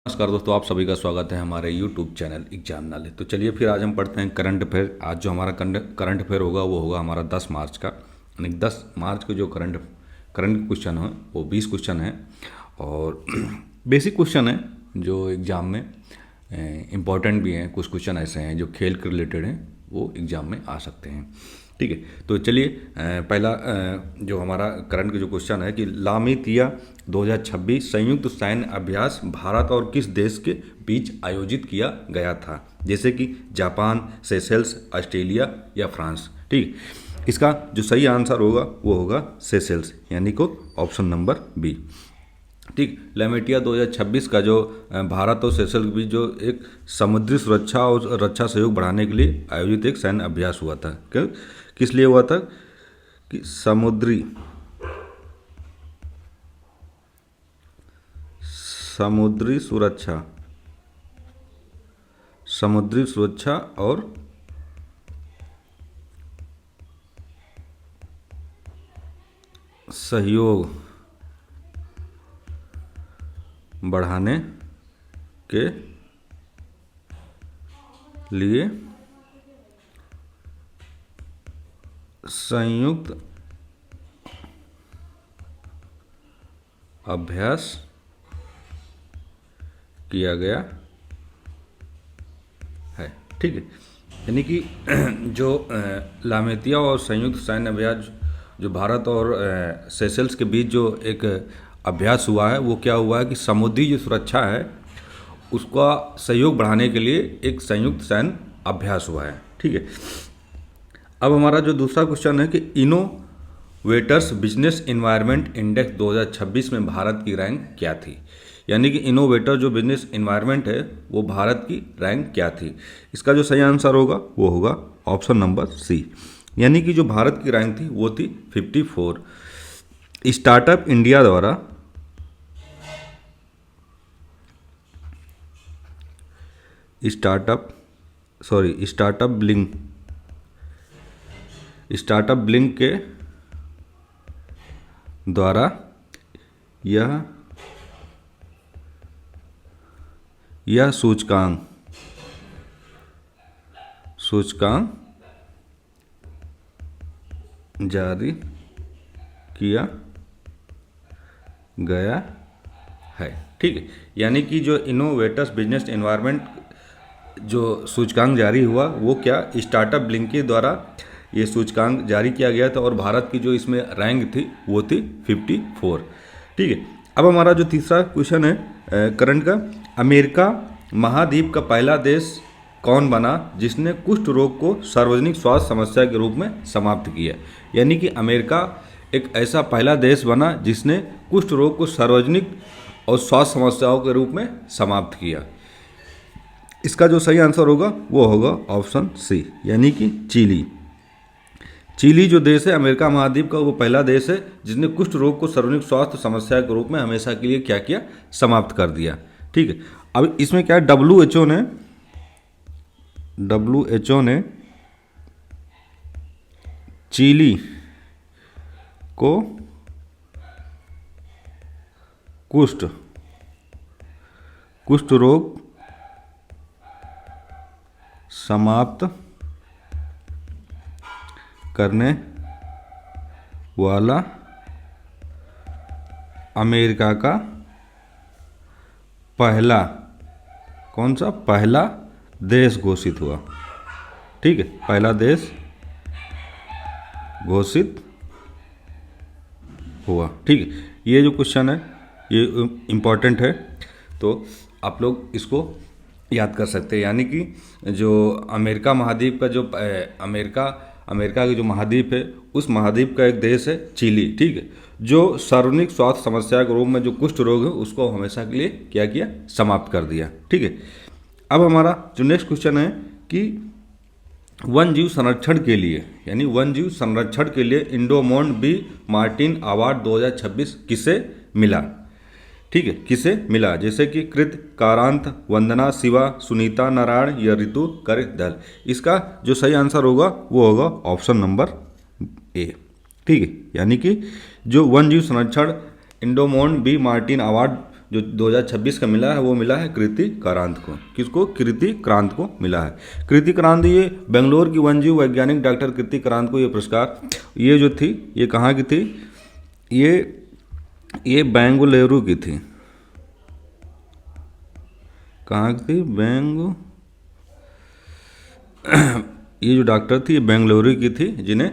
नमस्कार दोस्तों, आप सभी का स्वागत है हमारे YouTube चैनल एग्जाम नॉलेज। तो चलिए फिर आज हम पढ़ते हैं करंट अफेयर। आज जो हमारा करंट अफेयर होगा वो होगा हमारा 10 मार्च का, यानी 10 मार्च को जो करंट क्वेश्चन है वो 20 क्वेश्चन है और बेसिक क्वेश्चन है जो एग्ज़ाम में इम्पॉर्टेंट भी हैं। कुछ क्वेश्चन ऐसे हैं जो खेल के रिलेटेड हैं, वो एग्ज़ाम में आ सकते हैं। ठीक है, तो चलिए पहला जो हमारा करंट का जो क्वेश्चन है कि लामितिया 2026 संयुक्त सैन्य अभ्यास भारत और किस देश के बीच आयोजित किया गया था, जैसे कि जापान, सेशेल्स, ऑस्ट्रेलिया या फ्रांस। ठीक, इसका जो सही आंसर होगा वो होगा सेशेल्स, यानी को ऑप्शन नंबर बी। ठीक, लामितिया 2026 का जो भारत और सेशेल्स के बीच जो एक समुद्री सुरक्षा और रक्षा सहयोग बढ़ाने के लिए आयोजित एक सैन्य अभ्यास हुआ था। किस लिए हुआ था कि समुद्री सुरक्षा और सहयोग बढ़ाने के लिए संयुक्त अभ्यास किया गया है। ठीक है, यानी कि जो लामितिया और संयुक्त सैन्य अभ्यास जो भारत और सेशेल्स के बीच जो एक अभ्यास हुआ है, वो क्या हुआ है कि समुद्री जो सुरक्षा है उसका सहयोग बढ़ाने के लिए एक संयुक्त सैन्य अभ्यास हुआ है। ठीक है, अब हमारा जो दूसरा क्वेश्चन है कि इनोवेटर्स बिजनेस इन्वायरमेंट इंडेक्स 2026 में भारत की रैंक क्या थी, यानी कि इनोवेटर जो बिजनेस इन्वायरमेंट है वो भारत की रैंक क्या थी। इसका जो सही आंसर होगा वो होगा ऑप्शन नंबर सी, यानी कि जो भारत की रैंक थी वो थी 54। स्टार्टअप इंडिया द्वारा स्टार्टअप ब्लिंक के द्वारा यह सूचकांक जारी किया गया है। ठीक है, यानी कि जो इनोवेटर्स बिजनेस एनवायरनमेंट जो सूचकांक जारी हुआ वो क्या स्टार्टअप ब्लिंक के द्वारा ये सूचकांक जारी किया गया था और भारत की जो इसमें रैंक थी वो थी 54। ठीक है, अब हमारा जो तीसरा क्वेश्चन है करंट का, अमेरिका महाद्वीप का पहला देश कौन बना जिसने कुष्ठ रोग को सार्वजनिक स्वास्थ्य समस्या के रूप में समाप्त किया, यानी कि अमेरिका एक ऐसा पहला देश बना जिसने कुष्ठ रोग को सार्वजनिक और स्वास्थ्य समस्याओं के रूप में समाप्त किया। इसका जो सही आंसर होगा वो होगा ऑप्शन सी, यानी कि चिली जो देश है अमेरिका महाद्वीप का वो पहला देश है जिसने कुष्ठ रोग को सार्वजनिक स्वास्थ्य समस्या के रूप में हमेशा के लिए क्या किया, समाप्त कर दिया। ठीक है, अब इसमें क्या है, WHO ने चिली को कुष्ठ रोग समाप्त करने वाला अमेरिका का पहला देश घोषित हुआ। ठीक है, पहला देश घोषित हुआ। ठीक है, ये जो क्वेश्चन है ये इम्पॉर्टेंट है, तो आप लोग इसको याद कर सकते हैं। यानी कि जो अमेरिका महाद्वीप का जो अमेरिका की जो महाद्वीप है उस महाद्वीप का एक देश है चिली। ठीक है, जो सार्वजनिक स्वास्थ्य समस्या के रूप में जो कुष्ठ रोग है उसको हमेशा के लिए क्या किया, समाप्त कर दिया। ठीक है, अब हमारा जो नेक्स्ट क्वेश्चन है कि वन जीव संरक्षण के लिए, यानी वन जीव संरक्षण के लिए इंडोमोंड बी मार्टिन अवार्ड 2026 किसे मिला। ठीक है, किसे मिला, जैसे कि कृत, कारांत, वंदना, शिवा, सुनीता नारायण या ऋतु करदल। इसका जो सही आंसर होगा वो होगा ऑप्शन नंबर ए। ठीक है, यानी कि जो वन जीव संरक्षण इंडोमोंड बी मार्टिन अवार्ड जो 2026 का मिला है वो मिला है कृति कारांत को। किसको? कृति कारांत को मिला है। कृति कारांत, ये बेंगलोर की वन्यजीव वैज्ञानिक डॉक्टर कृति कारांत को ये पुरस्कार, ये जो थी ये कहाँ की थी? ये बेंगलुरु की थी। कहाँ की थी? ये जो डॉक्टर थी ये बेंगलुरु की थी, जिन्हें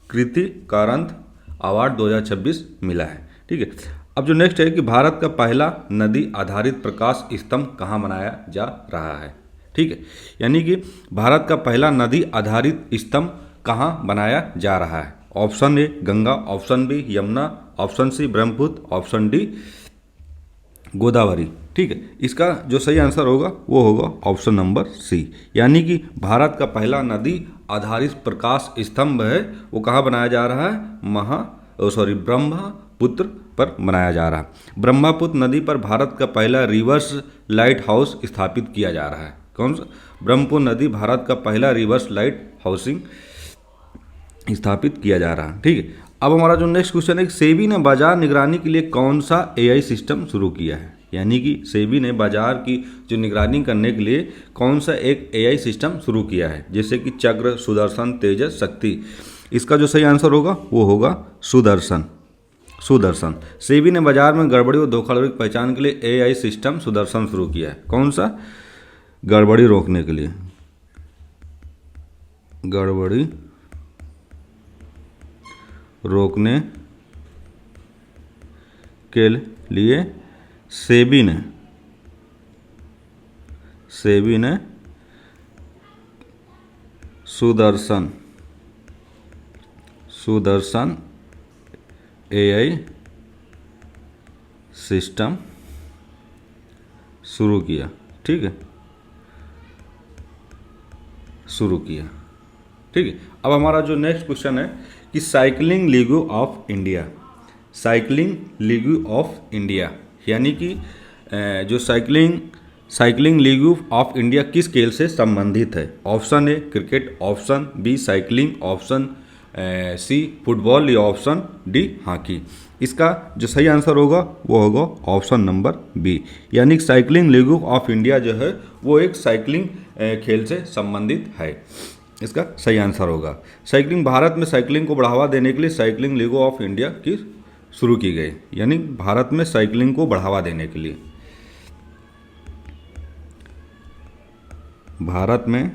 कृति कारांत अवार्ड 2026 मिला है। ठीक है। अब जो नेक्स्ट है कि भारत का पहला नदी आधारित प्रकाश स्तंभ कहाँ बनाया जा रहा है? ठीक है, यानी कि भारत का पहला नदी आधारित स्तंभ कहाँ बनाया जा रहा है? Option A Ganga, option B Yamuna, option C Brahmaputra, option D Godavari. ठीक है, इसका जो सही आंसर होगा वो होगा ऑप्शन नंबर सी, यानी कि भारत का पहला नदी आधारित प्रकाश स्तंभ है वो कहाँ बनाया जा रहा है? ब्रह्मपुत्र पर बनाया जा रहा है। ब्रह्मपुत्र नदी पर भारत का पहला रिवर्स लाइट हाउस स्थापित किया जा रहा है। कौन सा? ब्रह्मपुत्र नदी भारत का पहला रिवर्स लाइट हाउसिंग स्थापित किया जा रहा है। ठीक है, अब हमारा जो नेक्स्ट क्वेश्चन है, सेबी ने बाजार निगरानी के लिए कौन सा एआई सिस्टम शुरू किया है? यानी कि सेबी ने बाजार की जो निगरानी करने के लिए कौन सा एक एआई सिस्टम शुरू किया है, जैसे कि चक्र, सुदर्शन, तेजस, शक्ति। इसका जो सही आंसर होगा वो होगा सुदर्शन। सेबी ने बाजार में गड़बड़ी और धोखाधड़ी की पहचान के लिए एआई सिस्टम सुदर्शन शुरू किया है। कौन सा? गड़बड़ी रोकने के लिए, गड़बड़ी रोकने के लिए सेबी ने सुदर्शन एआई सिस्टम शुरू किया। ठीक है, शुरू किया। ठीक है, अब हमारा जो नेक्स्ट क्वेश्चन है कि साइकिलिंग लीग ऑफ इंडिया, यानी कि जो साइकिलिंग लीग ऑफ इंडिया किस खेल से संबंधित है? Option A cricket, option B cycling, option C football या ऑप्शन डी हॉकी। इसका जो सही आंसर होगा वो होगा ऑप्शन नंबर बी, यानी कि साइकिलिंग लीग ऑफ इंडिया जो है वो एक साइकिलिंग खेल से संबंधित है। इसका सही आंसर होगा साइकिलिंग। भारत में साइकिलिंग को बढ़ावा देने के लिए साइकिलिंग लीग ऑफ इंडिया की शुरू की गई, यानी भारत में साइकिलिंग को बढ़ावा देने के लिए भारत में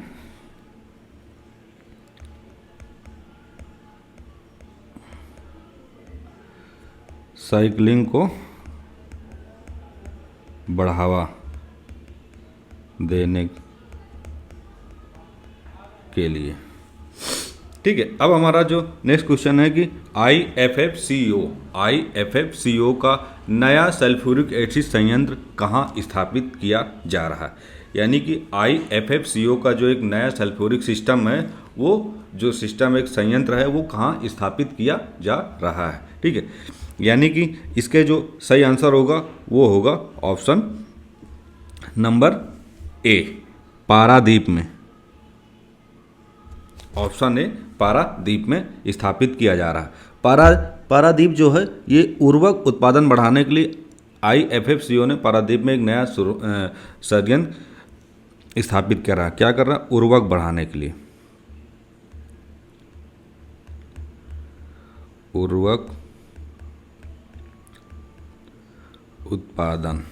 साइकिलिंग को बढ़ावा देने के लिए। ठीक है, अब हमारा जो नेक्स्ट क्वेश्चन है कि आईएफएफसीओ का नया सल्फ्यूरिक एसिड संयंत्र कहाँ स्थापित किया जा रहा है? यानी कि आईएफएफसीओ का जो एक नया सल्फ्यूरिक सिस्टम है, वो जो सिस्टम एक संयंत्र है वो कहाँ स्थापित किया जा रहा है? ठीक है, यानी कि इसके जो सही आंसर होगा वो होगा ऑप्शन नंबर ए, पारादीप में। ऑप्शन ए, पारादीप में स्थापित किया जा रहा है। पारादीप जो है ये उर्वरक उत्पादन बढ़ाने के लिए आईएफएफसीओ ने पारादीप में एक नया संयंत्र स्थापित कर रहा है। क्या कर रहा है? उर्वरक बढ़ाने के लिए, उर्वरक उत्पादन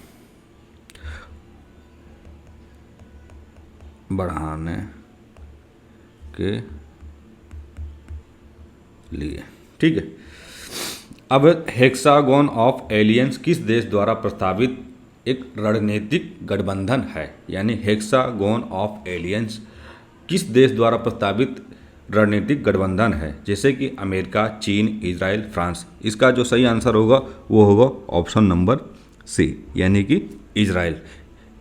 बढ़ाने के लिए। ठीक है, अब हेक्सागोन ऑफ एलियंस किस देश द्वारा प्रस्तावित एक रणनीतिक गठबंधन है? यानी हेक्सागोन ऑफ एलियंस किस देश द्वारा प्रस्तावित रणनीतिक गठबंधन है? जैसे कि अमेरिका, चीन, इजराइल, फ्रांस। इसका जो सही आंसर होगा वो होगा ऑप्शन नंबर सी, यानी कि इजराइल।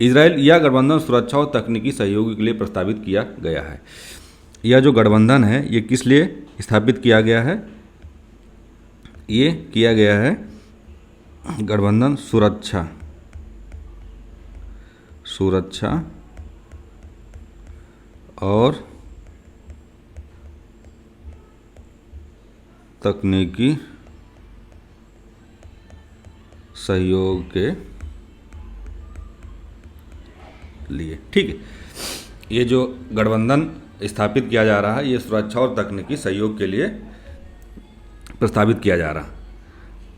यह गठबंधन सुरक्षा और तकनीकी सहयोग के लिए प्रस्तावित किया गया है। यह जो गठबंधन है ये किस लिए स्थापित किया गया है? ये किया गया है गठबंधन सुरक्षा और तकनीकी सहयोग के लिए। ठीक है, ये जो गठबंधन स्थापित किया जा रहा है ये सुरक्षा और तकनीकी सहयोग के लिए प्रस्तावित किया जा रहा है।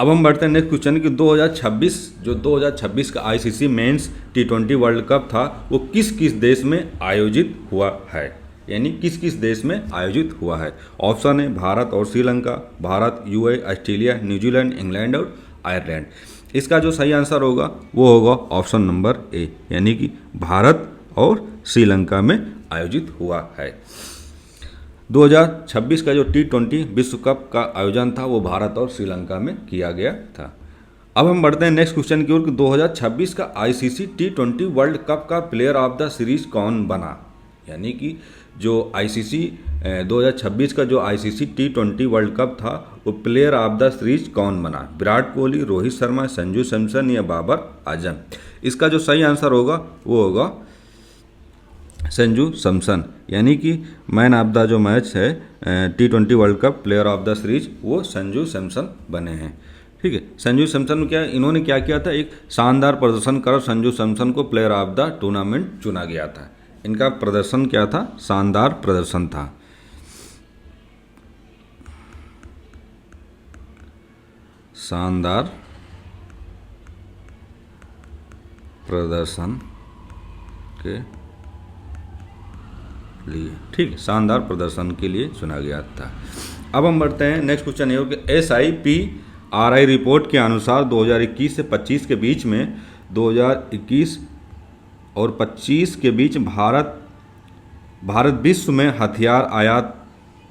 अब हम बढ़ते हैं नेक्स्ट क्वेश्चन कि 2026 का ICC men's T20 world cup था वो किस किस देश में आयोजित हुआ है, यानी किस किस देश में आयोजित हुआ है। ऑप्शन है भारत और Sri Lanka, Bharat, UAE, Australia, New Zealand, England और आयरलैंड। इसका जो सही आंसर होगा वो होगा ऑप्शन नंबर ए, यानी कि भारत और श्रीलंका में आयोजित हुआ है। 2026 का जो T20 विश्व कप का आयोजन था वो भारत और श्रीलंका में किया गया था। अब हम बढ़ते हैं नेक्स्ट क्वेश्चन की ओर कि 2026 का आईसीसी T20 वर्ल्ड कप का प्लेयर ऑफ द सीरीज कौन बना, यानी कि जो आईसीसी 2026 का जो आईसीसी T20 वर्ल्ड कप था वो प्लेयर ऑफ द सीरीज कौन बना। विराट कोहली, रोहित शर्मा, संजू सैमसन या बाबर आजम। इसका जो सही आंसर होगा वो होगा संजू सैमसन, यानी कि मैन ऑफ द जो मैच है T20 world cup player of the series वो संजू सैमसन बने हैं। ठीक है, संजू सैमसन इन्होंने क्या किया था, एक शानदार प्रदर्शन कर संजू सैमसन को प्लेयर ऑफ द टूर्नामेंट चुना गया था। इनका प्रदर्शन क्या था, शानदार प्रदर्शन था। शानदार प्रदर्शन के लिए, ठीक है, शानदार प्रदर्शन के लिए चुना गया था। अब हम बढ़ते हैं नेक्स्ट क्वेश्चन ये हो कि SIPRI रिपोर्ट के अनुसार 2021 से 25 के बीच में 2021 और 25 के बीच भारत विश्व में हथियार आयात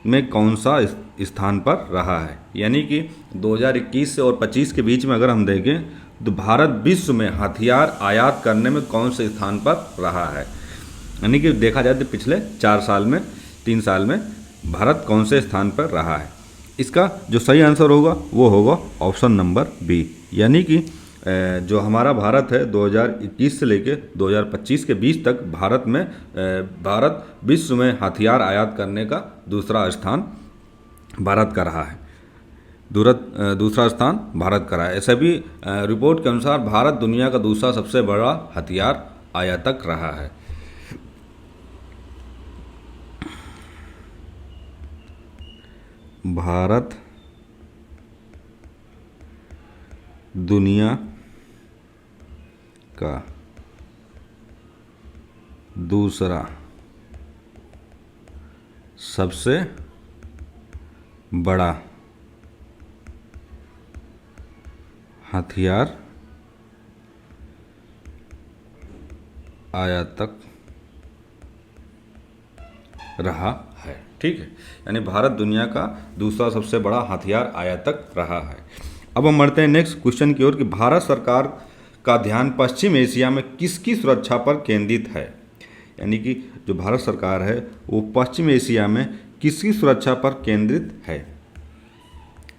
में कौन सा स्थान पर रहा है, यानी कि 2021 से और 25 के बीच में अगर हम देखें तो भारत विश्व में हथियार आयात करने में कौन से स्थान पर रहा है, यानी कि देखा जाए तो पिछले 4 साल में 3 साल में भारत कौन से स्थान पर रहा है। इसका जो सही आंसर होगा वो होगा ऑप्शन नंबर बी, यानी कि जो हमारा भारत है 2021 से लेकर 2025 के बीच तक भारत विश्व में हथियार आयात करने का दूसरा स्थान भारत का रहा है। दूसरा स्थान भारत का रहा है। ऐसा भी रिपोर्ट के अनुसार भारत दुनिया का दूसरा सबसे बड़ा हथियार आयातक रहा है। भारत दुनिया का दूसरा सबसे बड़ा हथियार आयातक रहा है। ठीक है, यानी भारत दुनिया का दूसरा सबसे बड़ा हथियार आयातक रहा है। अब हम बढ़ते हैं नेक्स्ट क्वेश्चन की ओर कि भारत सरकार का ध्यान पश्चिम एशिया में किसकी सुरक्षा पर केंद्रित है, यानी कि जो भारत सरकार है वो पश्चिम एशिया में किसकी सुरक्षा पर केंद्रित है,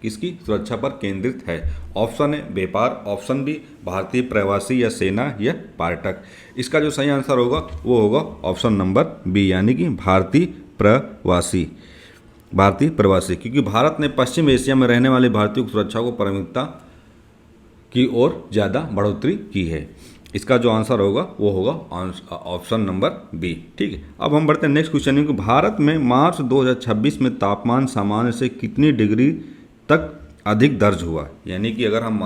किसकी सुरक्षा पर केंद्रित है। ऑप्शन है व्यापार, ऑप्शन बी भारतीय प्रवासी या सेना या पर्यटक। इसका जो सही आंसर होगा वो होगा ऑप्शन नंबर बी, यानी कि भारतीय प्रवासी, क्योंकि भारत ने पश्चिम एशिया में रहने वाले भारतीयों की सुरक्षा को प्राथमिकता की ओर ज़्यादा बढ़ोतरी की है। इसका जो आंसर होगा वो होगा ऑप्शन नंबर बी। ठीक है, अब हम बढ़ते हैं नेक्स्ट क्वेश्चन में कि भारत में मार्च 2026 में तापमान सामान्य से कितनी डिग्री तक अधिक दर्ज हुआ, यानी कि अगर हम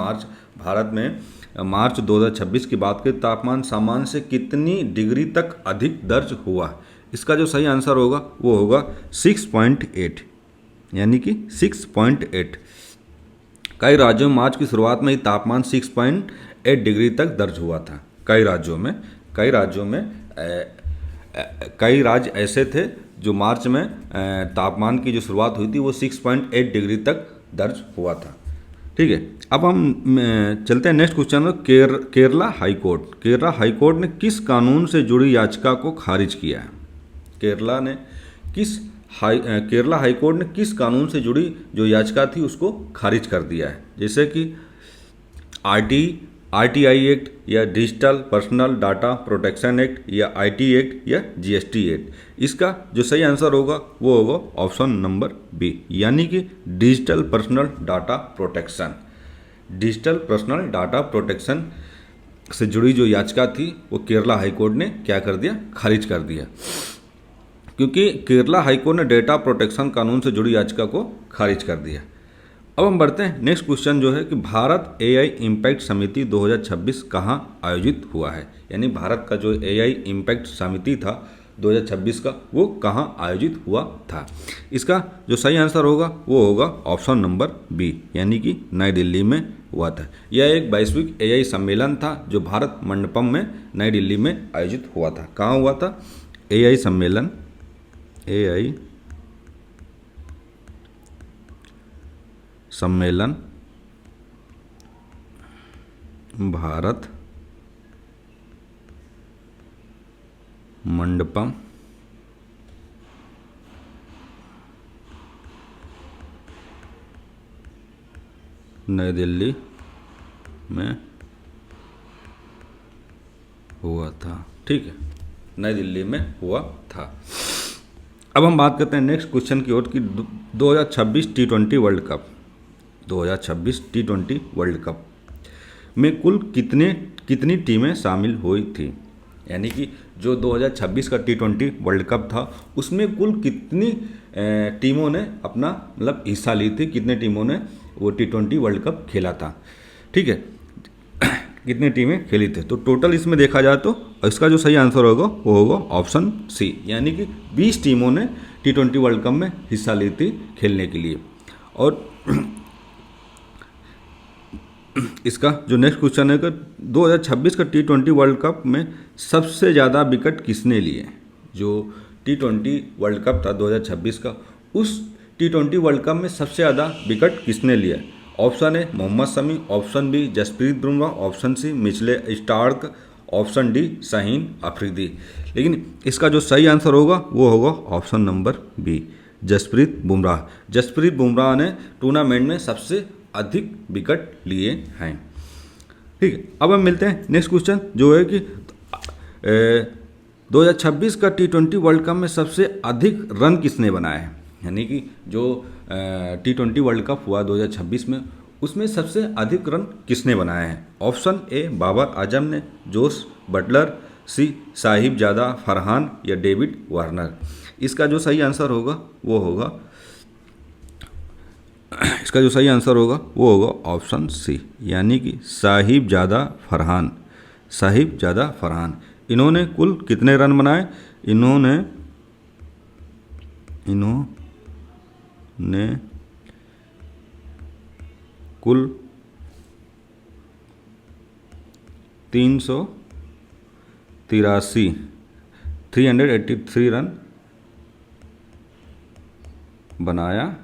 भारत में मार्च 2026 की बात करें तापमान सामान्य से कितनी डिग्री तक अधिक दर्ज हुआ। इसका जो सही आंसर होगा वो होगा 6.8, यानी कि 6.8। कई राज्यों में मार्च की शुरुआत में ही तापमान 6.8 डिग्री तक दर्ज हुआ था। कई राज्यों में कई राज्य ऐसे थे जो मार्च में तापमान की जो शुरुआत हुई थी वो 6.8 डिग्री तक दर्ज हुआ था। ठीक है, अब हम चलते हैं नेक्स्ट क्वेश्चन में केरला हाईकोर्ट ने किस कानून से जुड़ी याचिका को खारिज किया है। केरला हाईकोर्ट ने किस कानून से जुड़ी जो याचिका थी उसको खारिज कर दिया है, जैसे कि RTI एक्ट या digital personal data protection act या IT एक्ट या GST एक्ट। इसका जो सही आंसर होगा वो होगा ऑप्शन नंबर बी, यानी कि डिजिटल पर्सनल डाटा प्रोटेक्शन से जुड़ी जो याचिका थी वो केरला हाईकोर्ट ने क्या कर दिया, खारिज कर दिया, क्योंकि केरला हाईकोर्ट ने डेटा प्रोटेक्शन कानून से जुड़ी याचिका को खारिज कर दिया। अब हम बढ़ते हैं नेक्स्ट क्वेश्चन जो है कि भारत एआई इम्पैक्ट समिति 2026 कहाँ आयोजित हुआ है, यानी भारत का जो एआई इम्पैक्ट समिति था 2026 का वो कहाँ आयोजित हुआ था। इसका जो सही आंसर होगा वो होगा ऑप्शन नंबर बी, यानी कि नई दिल्ली में हुआ था। यह एक वैश्विक एआई सम्मेलन था जो भारत मंडपम में नई दिल्ली में आयोजित हुआ था। कहाँ हुआ था? एआई सम्मेलन, एआई सम्मेलन भारत मंडपम नई दिल्ली में हुआ था। ठीक है, नई दिल्ली में हुआ था। अब हम बात करते हैं नेक्स्ट क्वेश्चन की ओर कि 2026 T20 world cup, 2026 T20 world cup में कुल कितनी टीमें शामिल हुई थी, यानी कि जो 2026 का T20 वर्ल्ड कप था उसमें कुल कितनी टीमों ने अपना मतलब हिस्सा ली थी, कितने टीमों ने वो T20 वर्ल्ड कप खेला था। ठीक है, कितनी टीमें खेली थी, तो टोटल इसमें देखा जाए तो इसका जो सही आंसर होगा वो होगा ऑप्शन सी, यानी कि 20 टीमों ने T20 वर्ल्ड कप में हिस्सा ली थी खेलने के लिए। और इसका जो नेक्स्ट क्वेश्चन है कि 2026 का T20 वर्ल्ड कप में सबसे ज़्यादा विकेट किसने लिए। जो T20 वर्ल्ड कप था 2026 का, उस T20 वर्ल्ड कप में सबसे ज़्यादा विकेट किसने लिया। Option A Mohammed Shami, option B Jasprit Bumrah, option C Mitchell Starc, option D Shaheen Afridi. लेकिन इसका जो सही आंसर होगा वो होगा option number B, Jasprit Bumrah. Jasprit Bumrah ने टूर्नामेंट में सबसे अधिक विकेट लिए हैं। ठीक है, अब हम मिलते हैं नेक्स्ट क्वेश्चन जो है कि 2026 का T20 वर्ल्ड कप में सबसे अधिक रन किसने बनाए हैं, यानी कि जो T20 वर्ल्ड कप हुआ 2026 में उसमें सबसे अधिक रन किसने बनाए हैं। ऑप्शन ए बाबर आजम ने, जोस बटलर, सी साहिबजादा फरहान या डेविड वार्नर। इसका जो सही आंसर होगा वो होगा ऑप्शन सी, यानी कि साहिबजादा फरहान। साहिबजादा फरहान इन्होंने कुल कितने रन बनाए, इन्होंने कुल 383 रन बनाया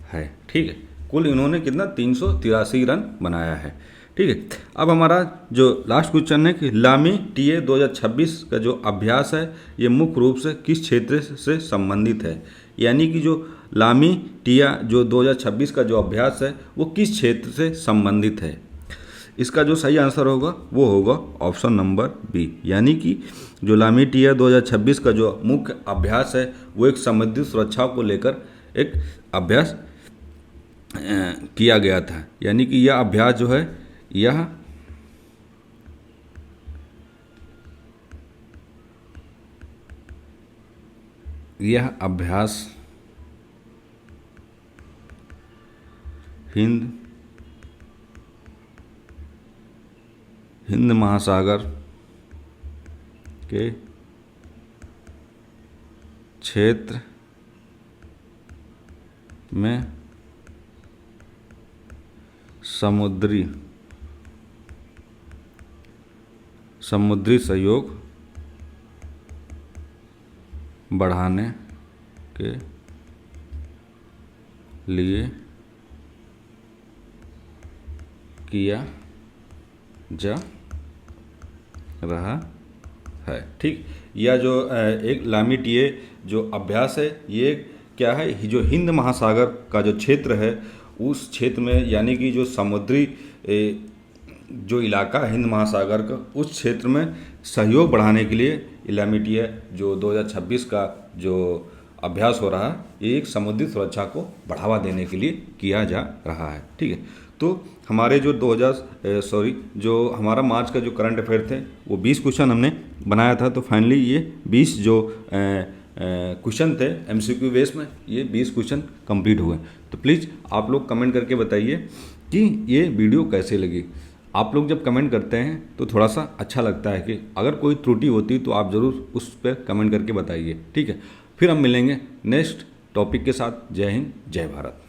है। ठीक है, कुल इन्होंने कितना 383 रन बनाया है। ठीक है, अब हमारा जो लास्ट क्वेश्चन है कि लामी टीए 2026 का जो अभ्यास है ये मुख्य रूप से किस क्षेत्र से संबंधित है, यानी कि जो लामी टिया जो 2026 का जो अभ्यास है वो किस क्षेत्र से संबंधित है। इसका जो सही आंसर होगा वो होगा ऑप्शन नंबर बी, यानी कि जो लामी टिया 2026 का जो मुख्य अभ्यास है वो एक समुद्री सुरक्षा को लेकर एक अभ्यास किया गया था, यानी कि यह अभ्यास जो है यह अभ्यास हिंद महासागर के क्षेत्र में समुद्री सहयोग बढ़ाने के लिए किया जा रहा है। ठीक, यह जो एक लामी टीए जो अभ्यास है ये क्या है, जो हिंद महासागर का जो क्षेत्र है उस क्षेत्र में, यानी कि जो समुद्री जो इलाका है हिंद महासागर का उस क्षेत्र में सहयोग बढ़ाने के लिए लामी टीए जो 2026 का जो अभ्यास हो रहा है ये एक समुद्री सुरक्षा को बढ़ावा देने के लिए किया जा रहा है। ठीक है, तो हमारे जो जो हमारा मार्च का जो करंट अफेयर थे वो 20 क्वेश्चन हमने बनाया था। तो फाइनली ये 20 जो क्वेश्चन थे MCQ बेस में, ये 20 क्वेश्चन कंप्लीट हुए। तो प्लीज़ आप लोग कमेंट करके बताइए कि ये वीडियो कैसे लगी। आप लोग जब कमेंट करते हैं तो थोड़ा सा अच्छा लगता है कि अगर कोई त्रुटि होती तो आप ज़रूर उस पर कमेंट करके बताइए, ठीक है। फिर हम मिलेंगे नेक्स्ट टॉपिक के साथ। जय हिंद, जय भारत।